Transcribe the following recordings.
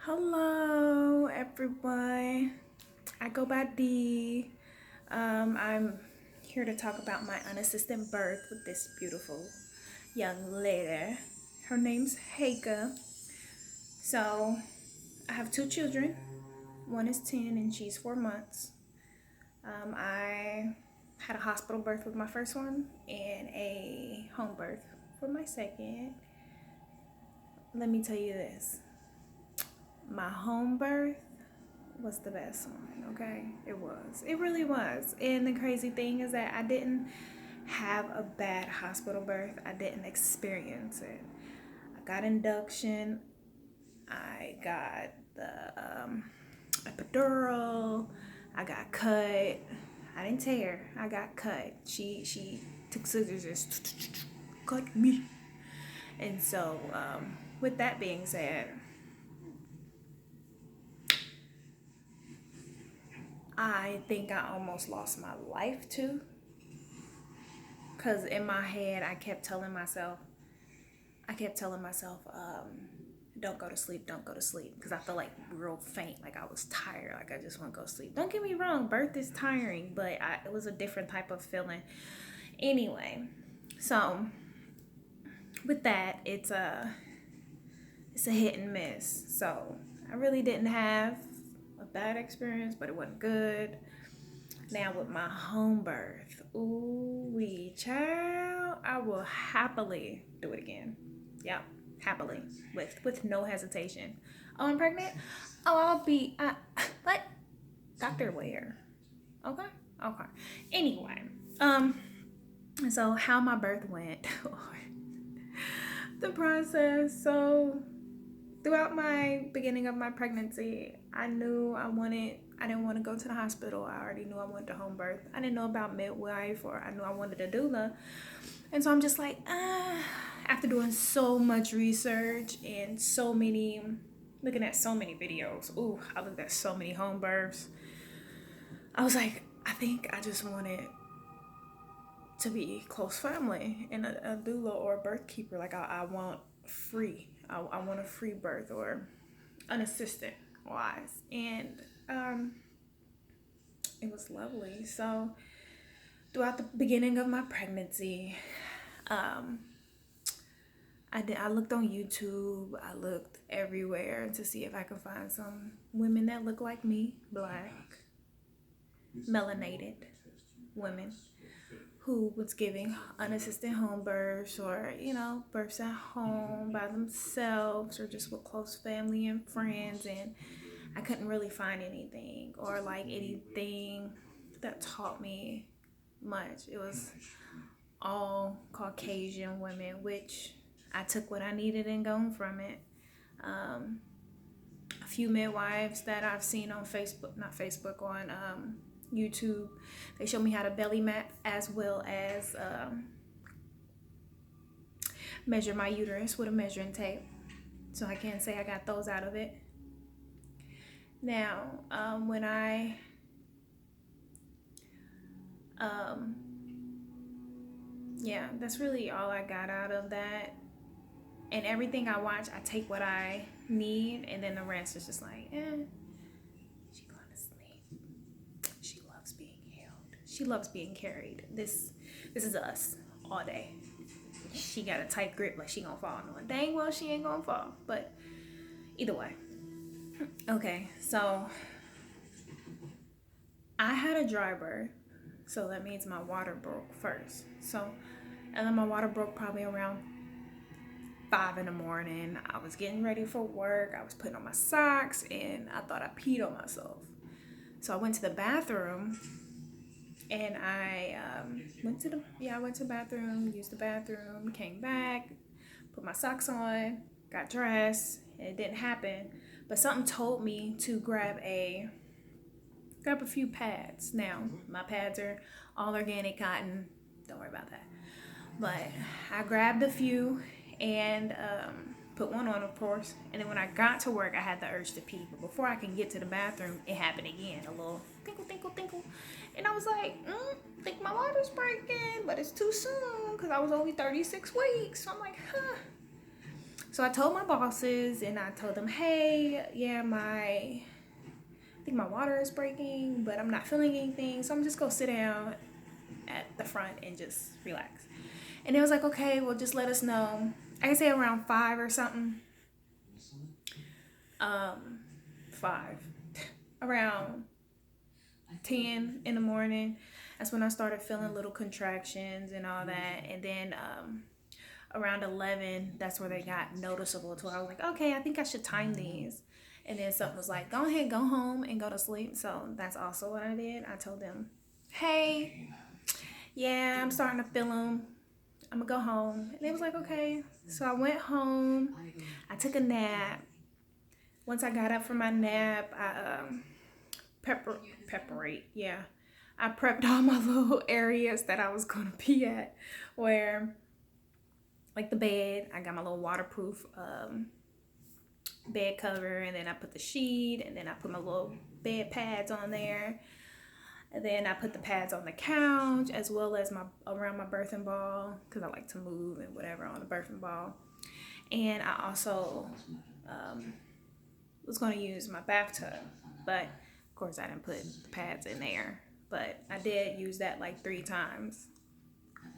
Hello, everyone. I go by D. I'm here to talk about my unassisted birth with this beautiful young lady. Her name's Haika. So, I have two children. One is 10 and she's 4 months. I had a hospital birth with my first one and a home birth for my second. Let me tell you this, my home birth was the best one, okay? It was. It really was. And the crazy thing is that I didn't have a bad hospital birth. I didn't experience it. I got induction. I got the epidural. I got cut. I didn't tear. I got cut. She took scissors, just cut me. And so, with that being said, I think I almost lost my life too. Because in my head, I kept telling myself, don't go to sleep, don't go to sleep. Because I felt like real faint, like I was tired, like I just want to go to sleep. Don't get me wrong, birth is tiring, but it was a different type of feeling. Anyway, so with that, it's a hit and miss. So I really didn't have a bad experience, but it wasn't good. Now with my home birth, ooh wee child, I will happily do it again. Yep, happily, with no hesitation. Oh, I'm pregnant. Oh, I'll be. What? Dr. Ware. Okay. Okay. Anyway, so how my birth went, the process. So throughout my beginning of my pregnancy, I didn't want to go to the hospital. I already knew I wanted a home birth. I didn't know about midwife, or I knew I wanted a doula. And so I'm just like, after doing so much research and looking at so many videos, I looked at so many home births. I was like, I think I just wanted to be close family and a doula or a birth keeper. Like I want free. I want a free birth or unassisted wise. And it was lovely. So throughout the beginning of my pregnancy, I looked on YouTube. I looked everywhere to see if I could find some women that look like me, black, melanated women who was giving unassisted home births, or births at home by themselves, or just with close family and friends. And I couldn't really find anything, or like anything that taught me much. It was all Caucasian women, which I took what I needed and gone from it. A few midwives that I've seen on on YouTube, they showed me how to belly map, as well as measure my uterus with a measuring tape. So I can't say I got those out of it. Now, when I that's really all I got out of that. And everything I watch, I take what I need, and then the rest is just like, she going to sleep. She loves being held. She loves being carried. This is us all day. She got a tight grip, like she gonna fall. No, dang well she ain't gonna fall. But either way. Okay, so I had a dry birth, so that means my water broke first. And then my water broke probably around 5 in the morning. I was getting ready for work. I was putting on my socks, and I thought I peed on myself. So I went to the bathroom, and I went to the bathroom, used the bathroom, came back, put my socks on, got dressed, and it didn't happen. But something told me to grab a few pads. Now, my pads are all organic cotton. Don't worry about that. But I grabbed a few and put one on, of course. And then when I got to work, I had the urge to pee. But before I can get to the bathroom, it happened again. A little tinkle, tinkle, tinkle. And I was like, I think my water's breaking, but it's too soon because I was only 36 weeks. So I'm like, So I told my bosses and I told them, hey, yeah, I think my water is breaking, but I'm not feeling anything. So I'm just gonna sit down at the front and just relax. And it was like, okay, well, just let us know. I can say around 5 or something. 5. Around 10 in the morning. That's when I started feeling little contractions and all that. And then around 11, that's where they got noticeable to where I was like, okay, I think I should time these. And then something was like, go ahead, go home and go to sleep. So that's also what I did. I told them, hey, yeah, I'm starting to feel them. I'm gonna go home. And it was like, okay. So I went home. I took a nap. Once I got up from my nap, I I prepped all my little areas that I was gonna be at, where like the bed, I got my little waterproof bed cover, and then I put the sheet, and then I put my little bed pads on there, and then I put the pads on the couch as well as around my birthing ball, because I like to move and whatever on the birthing ball. And I also was going to use my bathtub, but of course I didn't put the pads in there, but I did use that like 3 times,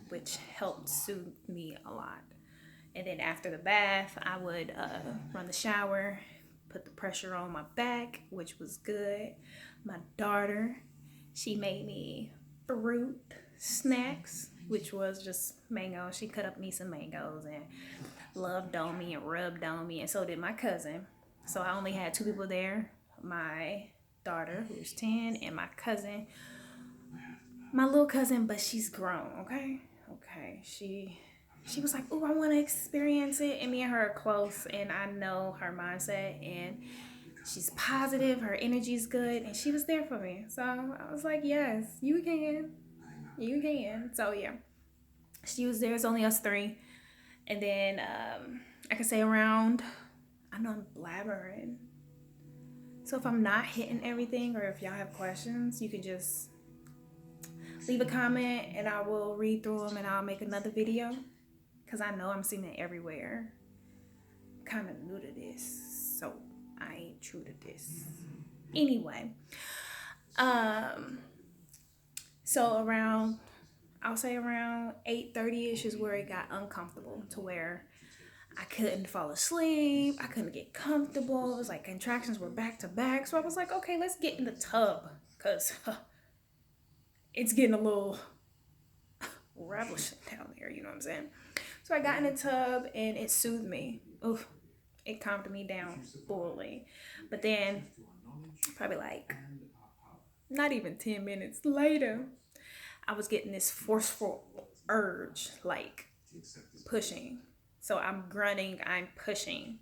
which helped soothe me a lot. And then after the bath, I would run the shower, put the pressure on my back, which was good. My daughter, she made me fruit snacks, which was just mango. She cut up me some mangoes and loved on me and rubbed on me, and so did my cousin. So I only had 2 people there, my daughter, who's 10, and my cousin, my little cousin, but she's grown, okay? She was like, oh, I want to experience it. And me and her are close, and I know her mindset, and she's positive. Her energy's good, and she was there for me. So I was like, yes, you can. You can. So, yeah, she was there. It's only us 3. And then I can say around, I know I'm blabbering. So if I'm not hitting everything, or if y'all have questions, you can just leave a comment, and I will read through them, and I'll make another video. Because I know I'm seeing it everywhere. I'm kind of new to this, so I ain't true to this. Anyway, so I'll say around 8:30ish is where it got uncomfortable, to where I couldn't fall asleep. I couldn't get comfortable. It was like contractions were back to back. So I was like, okay, let's get in the tub, because it's getting a little ravishing down there, you know what I'm saying? So I got in the tub, and it soothed me. Oof, it calmed me down fully. But then, probably like, not even 10 minutes later, I was getting this forceful urge, like pushing. So I'm grunting, I'm pushing.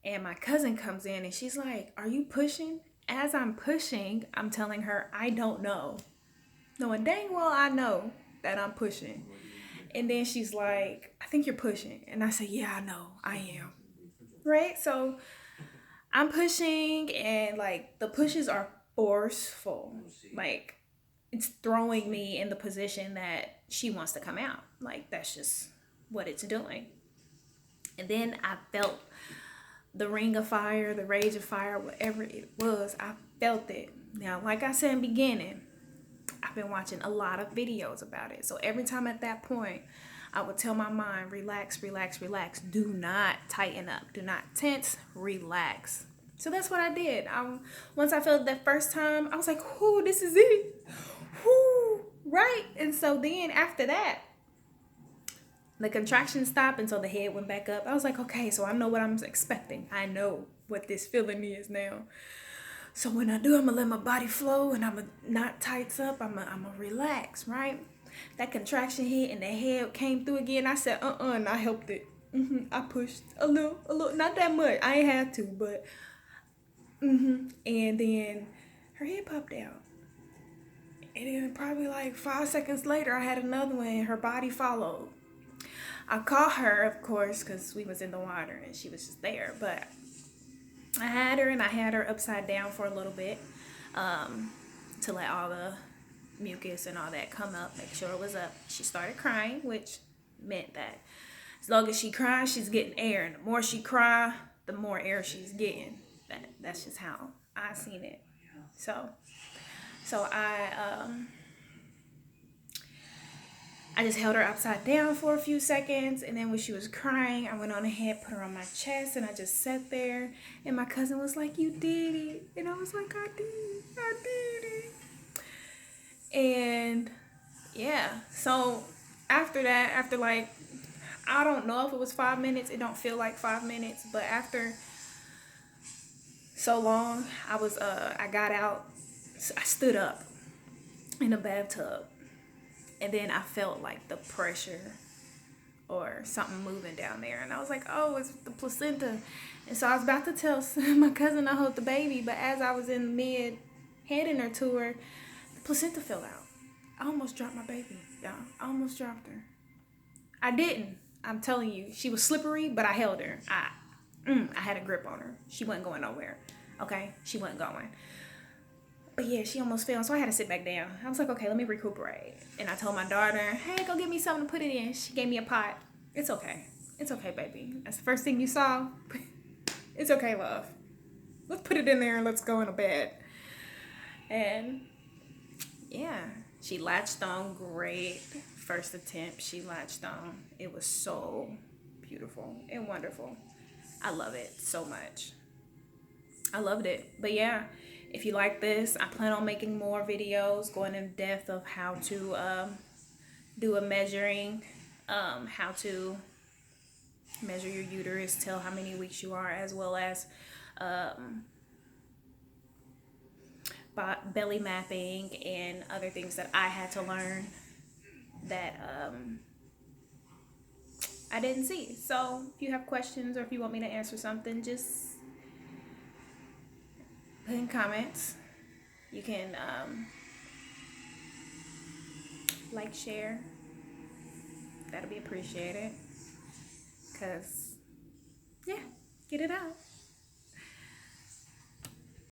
And my cousin comes in, and she's like, are you pushing? As I'm pushing, I'm telling her, I don't know. Knowing dang well I know that I'm pushing. And then she's like, I think you're pushing. And I say, yeah, I know, I am. Right? So I'm pushing, and like the pushes are forceful. Like it's throwing me in the position that she wants to come out. Like that's just what it's doing. And then I felt the ring of fire, the rage of fire, whatever it was, I felt it. Now, like I said in the beginning, I've been watching a lot of videos about it. So every time at that point, I would tell my mind, relax, relax, relax. Do not tighten up. Do not tense. Relax. So that's what I did. Once I felt that first time, I was like, whoo, this is it. Whoo, right? And so then after that, the contraction stopped, and so the head went back up. I was like, okay, so I know what I'm expecting. I know what this feeling is now. So when I do, I'm going to let my body flow, and I'm going to not tighten up. I'm going to relax, right? That contraction hit, and the head came through again. I said, and I helped it. I pushed a little, not that much. I ain't had to, but, and then her head popped out. And then probably like 5 seconds later, I had another one, and her body followed. I caught her, of course, because we was in the water, and she was just there, but I had her upside down for a little bit to let all the mucus and all that come up, make sure it was up. She started crying, which meant that As long as she cries, she's getting air. And the more she cry, the more air she's getting. That's just how I seen it. So I just held her upside down for a few seconds, and then when she was crying, I went on ahead, put her on my chest, and I just sat there. And my cousin was like, "You did it," and I was like, I did it." And yeah, so after that, after like, I don't know if it was 5 minutes. It don't feel like 5 minutes, but after so long, I got out. I stood up in the bathtub, and then I felt like the pressure or something moving down there, and I was like, "Oh, it's the placenta." And so I was about to tell my cousin I hold the baby, but as I was in mid handing her to her, the placenta fell out. I almost dropped my baby, y'all. I almost dropped her. I didn't. I'm telling you, she was slippery, but I held her. I had a grip on her. She wasn't going nowhere. Okay, she wasn't going. But yeah, she almost fell, so I had to sit back down. I was like, okay, let me recuperate. And I told my daughter, hey, go get me something to put it in. She gave me a pot. It's okay. It's okay, baby. That's the first thing you saw. It's okay, love. Let's put it in there and let's go in a bed. And yeah, she latched on great. First attempt, she latched on. It was so beautiful and wonderful. I love it so much. I loved it. But yeah, if you like this, I plan on making more videos going in depth of how to do a measuring, how to measure your uterus, tell how many weeks you are, as well as belly mapping and other things that I had to learn that I didn't see. So if you have questions or if you want me to answer something, just put in comments. You can like, share. That'll be appreciated. Because, yeah, get it out.